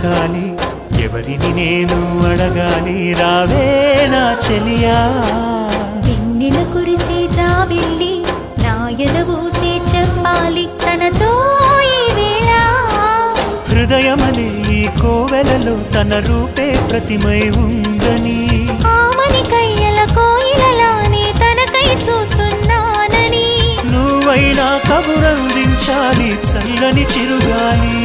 దొరకాలి ఎవరిని నేను అడగాలి రావే నా చెలియా వెన్నెల కురిసే జాబిల్లి నా ఎదవూసే చెప్పాలి తనతో ఈ వేళ హృదయమనే ఈ కోవెలలో తన రూపే ప్రతిమై ఉందని ఆమని కయ్యల కోయిలలానే తనకై చూస్తున్నానని నువ్వైనా కబురందించాలి చల్లని చిరుగాలి